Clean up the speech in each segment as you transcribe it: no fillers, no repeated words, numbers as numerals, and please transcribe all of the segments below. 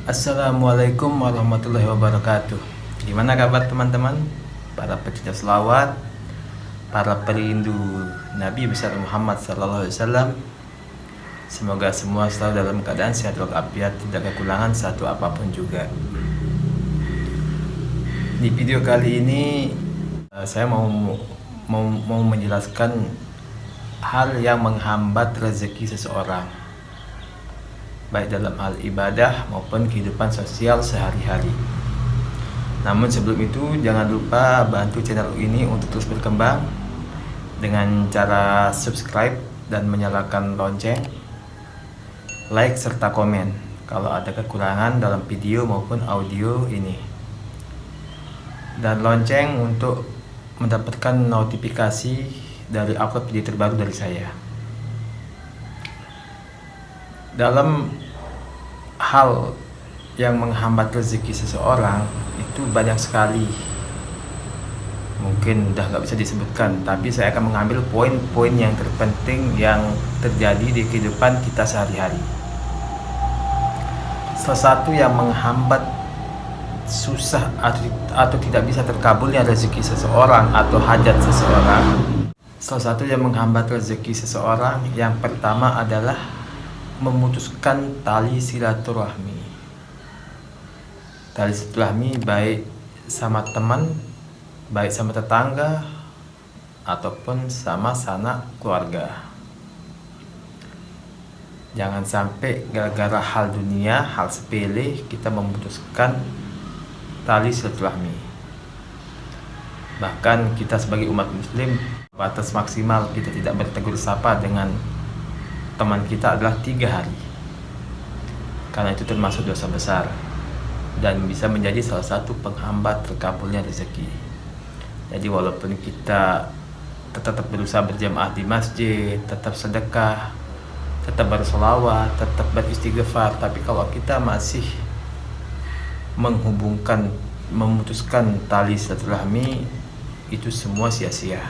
Assalamualaikum warahmatullahi wabarakatuh. Gimana kabar teman-teman? Para pecinta selawat, para perindu Nabi besar Muhammad SAW. Semoga semua selalu dalam keadaan sehat walafiat, tidak kekurangan satu apapun juga. Di video kali ini saya mau menjelaskan hal yang menghambat rezeki seseorang, baik dalam hal ibadah maupun kehidupan sosial sehari-hari. Namun sebelum itu, jangan lupa bantu channel ini untuk terus berkembang dengan cara subscribe dan menyalakan lonceng, like serta komen kalau ada kekurangan dalam video maupun audio ini, dan lonceng untuk mendapatkan notifikasi dari upload video terbaru dari saya. Dalam hal yang menghambat rezeki seseorang itu banyak sekali, mungkin udah nggak bisa disebutkan, tapi saya akan mengambil poin-poin yang terpenting yang terjadi di kehidupan kita sehari-hari. Salah satu yang menghambat susah atau tidak bisa terkabulnya rezeki seseorang atau hajat seseorang, salah satu yang menghambat rezeki seseorang yang pertama adalah memutuskan tali silaturahmi. Tali silaturahmi baik sama teman, baik sama tetangga, ataupun sama sanak keluarga. Jangan sampai gara-gara hal dunia, hal sepele, kita memutuskan tali silaturahmi. Bahkan kita sebagai umat muslim, batas maksimal kita tidak bertegur sapa dengan teman kita adalah 3 hari, karena itu termasuk dosa besar dan bisa menjadi salah satu penghambat terkabulnya rezeki. Jadi walaupun kita tetap berusaha berjamaah di masjid, tetap sedekah, tetap bersolawat, tetap beristighfar, tapi kalau kita masih memutuskan tali silaturahmi, itu semua sia-sia.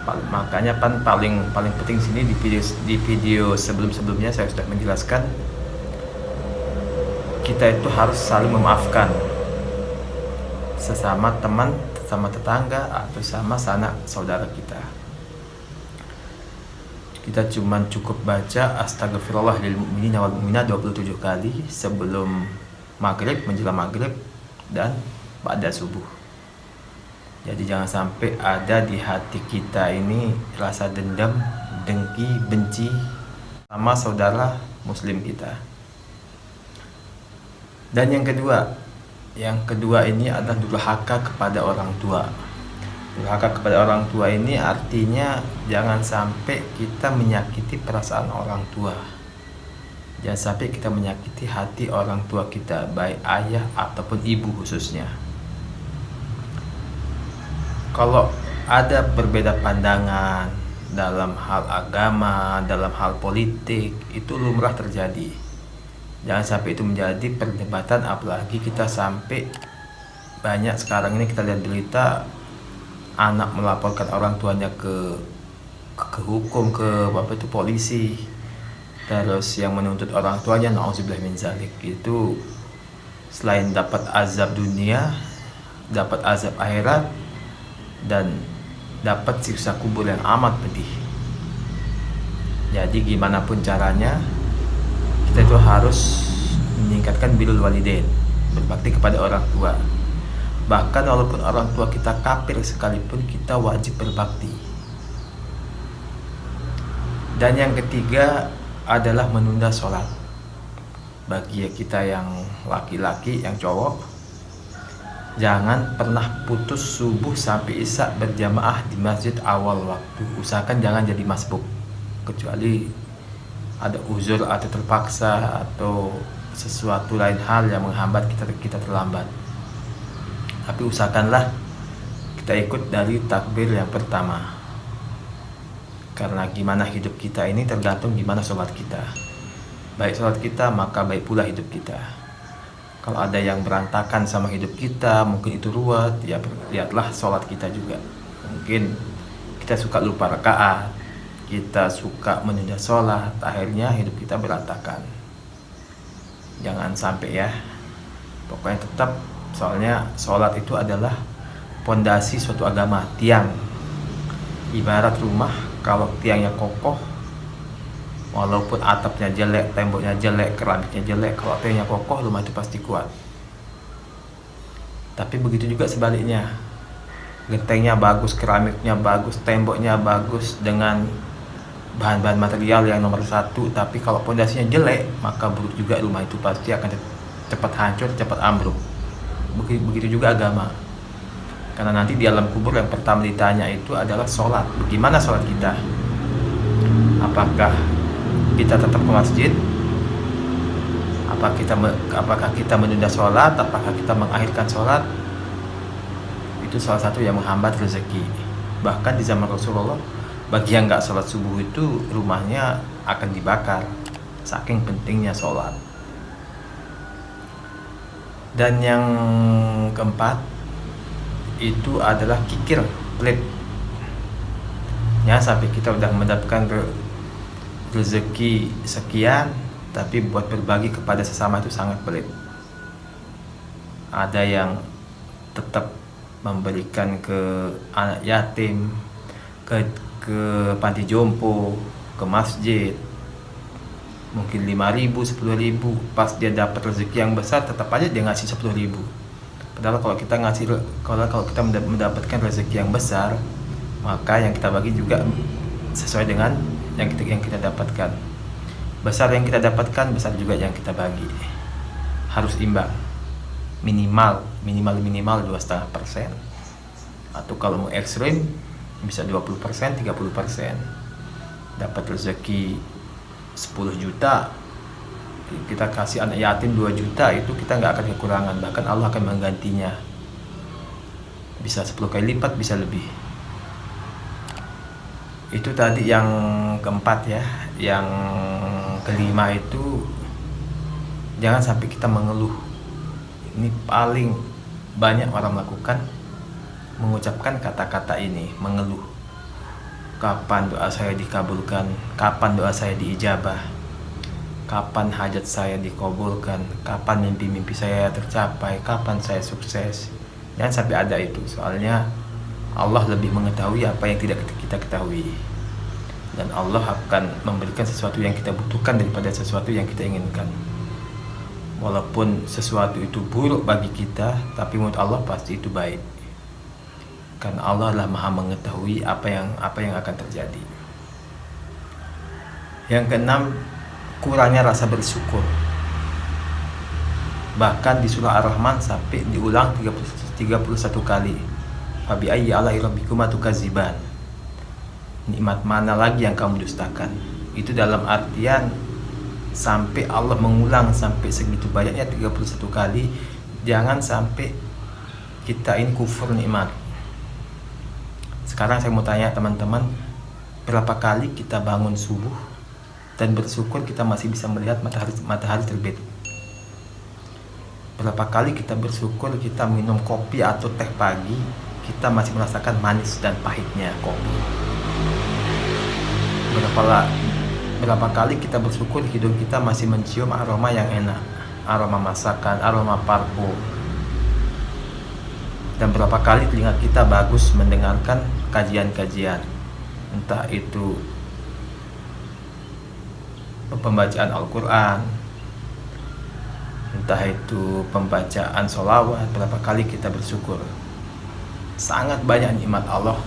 Makanya paling penting sini di video sebelumnya saya sudah menjelaskan, kita itu harus saling memaafkan sesama teman, sesama tetangga, atau sama sanak saudara kita. Kita cukup baca astagfirullah lil mu'minina wal mu'minat 27 kali sebelum maghrib, menjelang maghrib, dan pada subuh. Jadi jangan sampai ada di hati kita ini rasa dendam, dengki, benci sama saudara muslim kita. Dan yang kedua ini adalah durhaka kepada orang tua. Durhaka kepada orang tua ini artinya jangan sampai kita menyakiti perasaan orang tua. Jangan sampai kita menyakiti hati orang tua kita, baik ayah ataupun ibu khususnya. Kalau ada berbeda pandangan dalam hal agama, dalam hal politik, itu lumrah terjadi. Jangan sampai itu menjadi perdebatan, apalagi kita sampai banyak sekarang ini kita lihat berita anak melaporkan orang tuanya ke hukum, ke polisi, terus yang menuntut orang tuanya, nauzubillah min zalik, itu selain dapat azab dunia, dapat azab akhirat, dan dapat siksa kubur yang amat pedih. Jadi gimana pun caranya, kita itu harus meningkatkan birrul walidain, berbakti kepada orang tua. Bahkan walaupun orang tua kita kafir sekalipun, kita wajib berbakti. Dan yang ketiga adalah menunda sholat. Bagi kita yang laki-laki, yang cowok, jangan pernah putus subuh sampai isya berjamaah di masjid awal waktu. Usahakan jangan jadi masbuk, kecuali ada uzur atau terpaksa atau sesuatu lain hal yang menghambat kita terlambat. Tapi usahakanlah kita ikut dari takbir yang pertama, karena gimana hidup kita ini tergantung gimana sholat kita. Baik sholat kita, maka baik pula hidup kita. Kalau ada yang berantakan sama hidup kita, mungkin itu ruwet, ya lihatlah sholat kita juga. Mungkin kita suka lupa rakaat, kita suka menunda sholat, akhirnya hidup kita berantakan. jangan sampai ya. Pokoknya tetap, soalnya sholat itu adalah pondasi suatu agama, tiang. Ibarat rumah, kalau tiangnya kokoh, walaupun atapnya jelek, temboknya jelek, keramiknya jelek, kalau tiangnya kokoh, rumah itu pasti kuat. Tapi begitu juga sebaliknya, gentengnya bagus, keramiknya bagus, temboknya bagus, dengan bahan-bahan material yang nomor satu, tapi kalau pondasinya jelek, maka buruk juga, rumah itu pasti akan cepat hancur, cepat ambruk. Begitu juga agama, karena nanti di alam kubur yang pertama ditanya itu adalah sholat. Bagaimana sholat kita? Apakah kita tetap ke masjid? Apakah kita menunda sholat? Apakah kita mengakhirkan sholat? Itu salah satu yang menghambat rezeki. Bahkan di zaman Rasulullah, bagi yang nggak sholat subuh itu rumahnya akan dibakar, saking pentingnya sholat. Dan yang keempat itu adalah kikir, pelit. Ya, sampai kita udah mendapatkan rezeki sekian, tapi buat berbagi kepada sesama itu sangat pelit. Ada yang tetap memberikan ke anak yatim, ke panti jompo, ke masjid, mungkin 5.000, 10.000. Pas dia dapat rezeki yang besar, tetap aja dia ngasih 10.000. Padahal kalau kita mendapatkan rezeki yang besar, maka yang kita bagi juga sesuai dengan yang kita dapatkan. Besar yang kita dapatkan, besar juga yang kita bagi. Harus imbang. Minimal 2,5%. Atau kalau mau ekstrim bisa 20%, 30%. Dapat rezeki 10 juta, kita kasih anak yatim 2 juta, itu kita nggak akan kekurangan, bahkan Allah akan menggantinya, bisa 10 kali lipat, bisa lebih. Itu tadi yang keempat ya. Yang kelima itu, jangan sampai kita mengeluh. Ini paling banyak orang melakukan, mengucapkan kata-kata ini, mengeluh. Kapan doa saya dikabulkan? Kapan doa saya diijabah? Kapan hajat saya dikabulkan? Kapan mimpi-mimpi saya tercapai? Kapan saya sukses? Jangan sampai ada itu, soalnya Allah lebih mengetahui apa yang tidak kita ketahui. Dan Allah akan memberikan sesuatu yang kita butuhkan daripada sesuatu yang kita inginkan. Walaupun sesuatu itu buruk bagi kita, tapi menurut Allah pasti itu baik. Karena Allah adalah Maha mengetahui apa yang akan terjadi. Yang keenam, kurangnya rasa bersyukur. Bahkan di surah Ar-Rahman sampai diulang 31 kali. Fabi ayyi ala'i rabbikuma tukadziban. Nikmat mana lagi yang kamu dustakan? Itu dalam artian sampai Allah mengulang sampai segitu banyaknya 31 kali. Jangan sampai kita ini kufur nikmat. Sekarang saya mau tanya teman-teman, berapa kali kita bangun subuh dan bersyukur kita masih bisa melihat matahari terbit? Berapa kali kita bersyukur kita minum kopi atau teh pagi, kita masih merasakan manis dan pahitnya kopi? Berapa kali kita bersyukur hidung kita masih mencium aroma yang enak, aroma masakan, aroma parfum? Dan berapa kali telinga kita bagus mendengarkan kajian-kajian, entah itu pembacaan Al-Quran, entah itu pembacaan sholawat. Berapa kali kita bersyukur? Sangat banyak nikmat Allah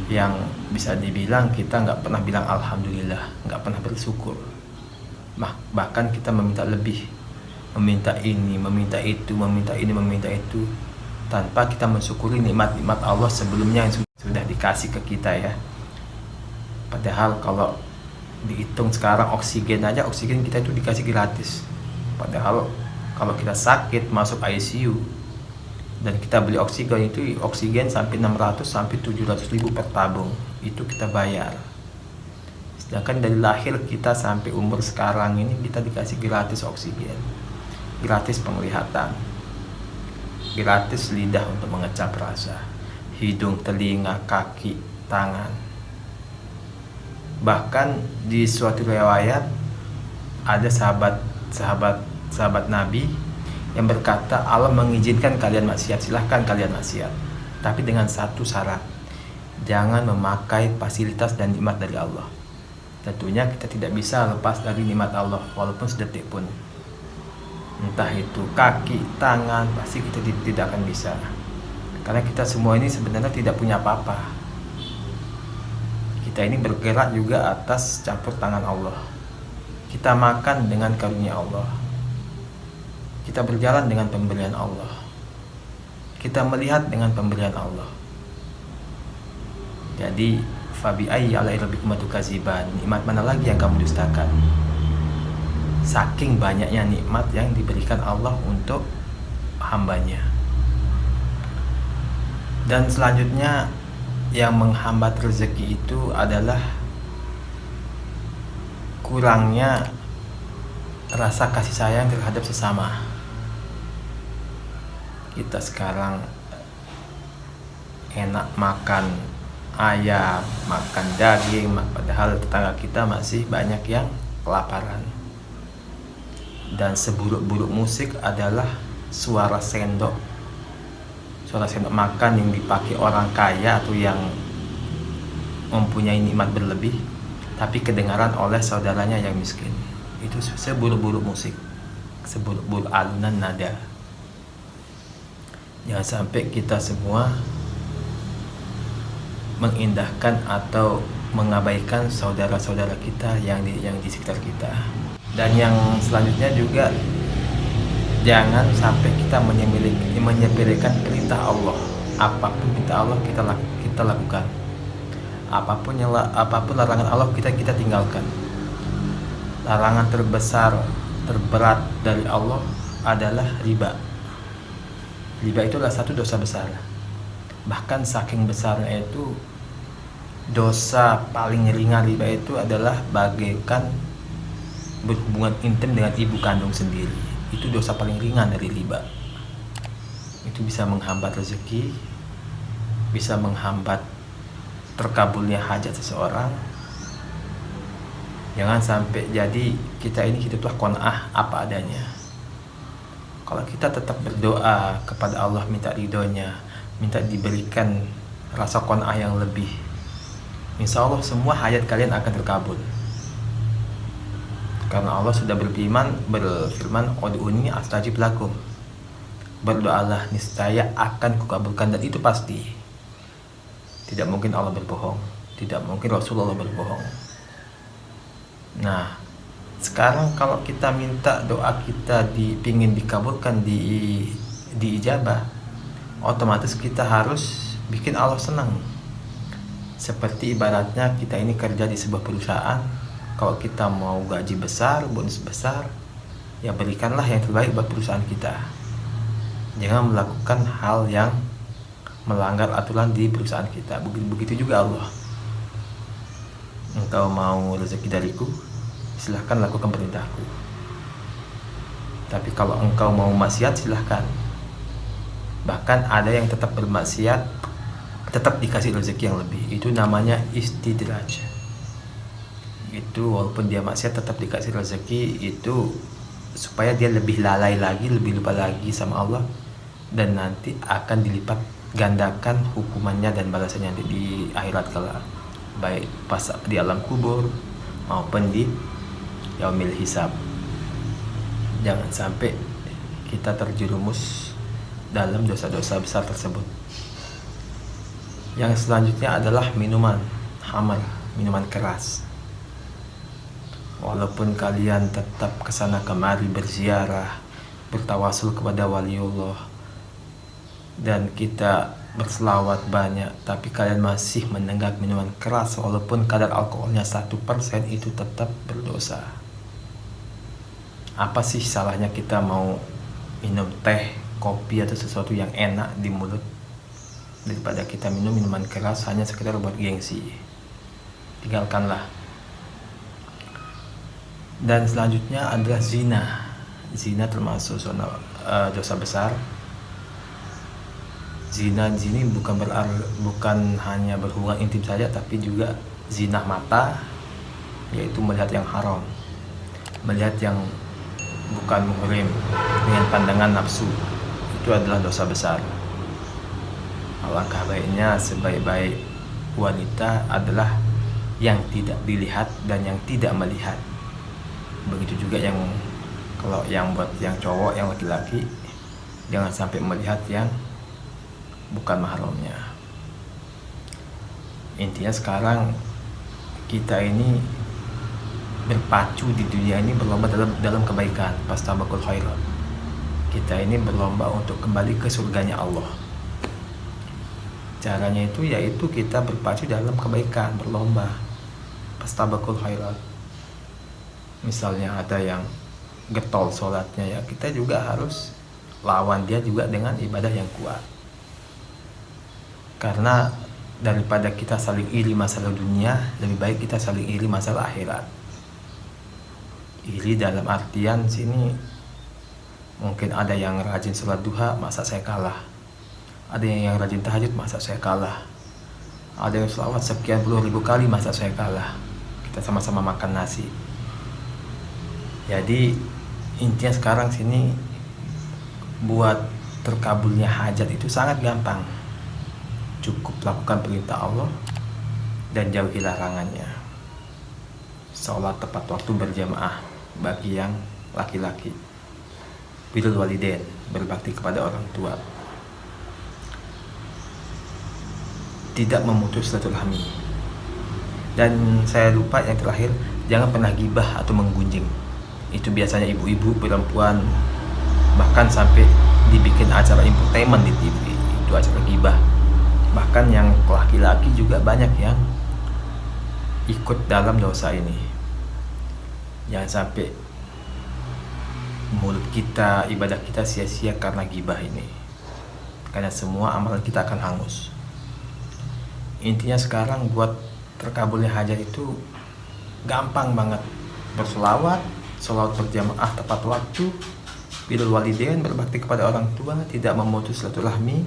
yang bisa dibilang kita nggak pernah bilang Alhamdulillah, nggak pernah bersyukur. Bahkan kita meminta lebih, meminta ini, meminta itu, meminta ini, meminta itu, tanpa kita mensyukuri nikmat-nikmat Allah sebelumnya yang sudah dikasih ke kita ya. Padahal kalau dihitung sekarang oksigen kita itu dikasih gratis. Padahal kalau kita sakit masuk ICU dan kita beli oksigen sampai 600 sampai 700 ribu per tabung, itu kita bayar. Sedangkan dari lahir kita sampai umur sekarang ini kita dikasih gratis oksigen, gratis penglihatan, gratis lidah untuk mengecap rasa, hidung, telinga, kaki, tangan. Bahkan di suatu riwayat ada sahabat sahabat Nabi yang berkata Allah mengizinkan kalian maksiat, silahkan kalian maksiat, tapi dengan satu syarat, jangan memakai fasilitas dan nikmat dari Allah. Tentunya kita tidak bisa lepas dari nikmat Allah walaupun sedetik pun, entah itu kaki, tangan, pasti kita tidak akan bisa, karena kita semua ini sebenarnya tidak punya apa-apa. Kita ini bergerak juga atas campur tangan Allah. Kita makan dengan karunia Allah. Kita berjalan dengan pemberian Allah. Kita melihat dengan pemberian Allah. Jadi, fabi ayyi ala'i rabbikum tukadziban, nikmat mana lagi yang kamu dustakan? Saking banyaknya nikmat yang diberikan Allah untuk hambanya. Dan selanjutnya yang menghambat rezeki itu adalah kurangnya rasa kasih sayang terhadap sesama. Kita sekarang enak makan ayam, makan daging, padahal tetangga kita masih banyak yang kelaparan. Dan seburuk-buruk musik adalah suara sendok makan yang dipakai orang kaya atau yang mempunyai nikmat berlebih, tapi kedengaran oleh saudaranya yang miskin. Itu seburuk-buruk musik, seburuk-buruk alunan nada. Jangan sampai kita semua mengindahkan atau mengabaikan saudara-saudara kita yang di sekitar kita. Dan yang selanjutnya juga, jangan sampai kita menyepelekan perintah Allah. Apapun perintah Allah kita lakukan. Apapun larangan Allah kita tinggalkan. Larangan terbesar, terberat dari Allah adalah riba. Riba itu adalah satu dosa besar. Bahkan saking besarnya itu, dosa paling ringan riba itu adalah bagaikan berhubungan intim dengan ibu kandung sendiri. Itu dosa paling ringan dari riba. Itu bisa menghambat rezeki, bisa menghambat terkabulnya hajat seseorang. Jangan sampai jadi kita ini hiduplah qanaah apa adanya. Kalau kita tetap berdoa kepada Allah, minta ridhonya, minta diberikan rasa qanaah yang lebih, insya Allah semua hajat kalian akan terkabul. Karena Allah sudah berfirman, ud'uni astajib lakum. Berdoalah, niscaya akan kukabulkan. Dan itu pasti. Tidak mungkin Allah berbohong, tidak mungkin Rasulullah berbohong. Nah, sekarang kalau kita minta doa kita pingin dikabulkan, diijabah, otomatis kita harus bikin Allah senang. Seperti ibaratnya kita ini kerja di sebuah perusahaan. Kalau kita mau gaji besar, bonus besar, ya berikanlah yang terbaik buat perusahaan kita. Jangan melakukan hal yang melanggar aturan di perusahaan kita. Begitu juga Allah. Engkau mau rezeki dariku, silahkan lakukan perintahku. Tapi kalau engkau mau maksiat, silahkan. Bahkan ada yang tetap bermaksiat, tetap dikasih rezeki yang lebih. Itu namanya istidraj. Itu walaupun dia maksiat tetap dikasih rezeki, itu supaya dia lebih lalai lagi, lebih lupa lagi sama Allah, dan nanti akan dilipat gandakan hukumannya dan balasannya di akhirat kala, baik pas di alam kubur maupun di yaumil hisab. Jangan sampai kita terjerumus dalam dosa-dosa besar tersebut. Yang selanjutnya adalah minuman khamar, minuman keras. Walaupun kalian tetap kesana kemari berziarah, bertawasul kepada waliullah, dan kita berselawat banyak, tapi kalian masih menenggak minuman keras, walaupun kadar alkoholnya 1%, itu tetap berdosa. Apa sih salahnya kita mau minum teh, kopi, atau sesuatu yang enak di mulut, daripada kita minum minuman keras hanya sekedar buat gengsi? Tinggalkanlah. Dan selanjutnya adalah zina. Zina termasuk dosa besar. Zina di sini bukan hanya berhubungan intim saja, tapi juga zina mata, yaitu melihat yang haram, melihat yang bukan muhrim dengan pandangan nafsu, itu adalah dosa besar. Alangkah baiknya sebaik-baik wanita adalah yang tidak dilihat dan yang tidak melihat. Begitu juga yang kalau yang buat yang cowok, yang laki-laki, jangan sampai melihat yang bukan mahramnya. Intinya sekarang kita ini berpacu di dunia ini, berlomba dalam kebaikan, fastabaqul khairat. Kita ini berlomba untuk kembali ke surganya Allah. Caranya itu yaitu kita berpacu dalam kebaikan, berlomba, fastabaqul khairat. Misalnya ada yang getol sholatnya, ya kita juga harus lawan dia juga dengan ibadah yang kuat. Karena daripada kita saling iri masalah dunia, lebih baik kita saling iri masalah akhirat. Iri dalam artian sini mungkin ada yang rajin sholat duha, masa saya kalah. Ada yang rajin tahajud, masa saya kalah. Ada yang sholawat sekian puluh ribu kali, masa saya kalah. Kita sama-sama makan nasi. Jadi intinya sekarang sini buat terkabulnya hajat itu sangat gampang. Cukup lakukan perintah Allah dan jauhi larangannya. Sholat tepat waktu berjamaah bagi yang laki-laki. Birrul walidain, berbakti kepada orang tua. Tidak memutus silaturahmi. Dan saya lupa yang terakhir, jangan pernah gibah atau menggunjing. Itu biasanya ibu-ibu, perempuan, bahkan sampai dibikin acara infotainment di TV, itu acara gibah. Bahkan yang laki-laki juga banyak yang ikut dalam dosa ini. Jangan sampai mulut kita, ibadah kita sia-sia karena gibah ini, karena semua amalan kita akan hangus. Intinya sekarang buat terkabulnya hajat itu gampang banget. Berselawat, sholawat berjamaah tepat waktu, birrul walidain, berbakti kepada orang tua, tidak memutus silaturahmi,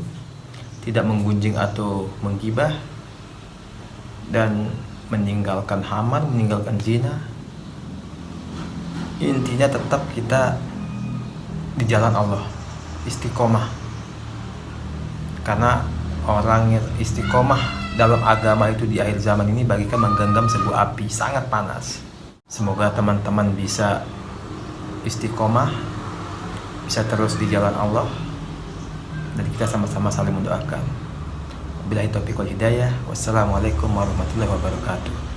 tidak menggunjing atau menggibah, dan meninggalkan hamar, meninggalkan zina. Intinya tetap kita di jalan Allah, istiqomah. Karena orang yang istiqomah dalam agama itu di akhir zaman ini bagikan menggenggam sebuah api sangat panas. Semoga teman-teman bisa istiqomah, bisa terus di jalan Allah, dan kita sama-sama saling mendoakan. Billahi taufiq wal hidayah. Wassalamualaikum warahmatullahi wabarakatuh.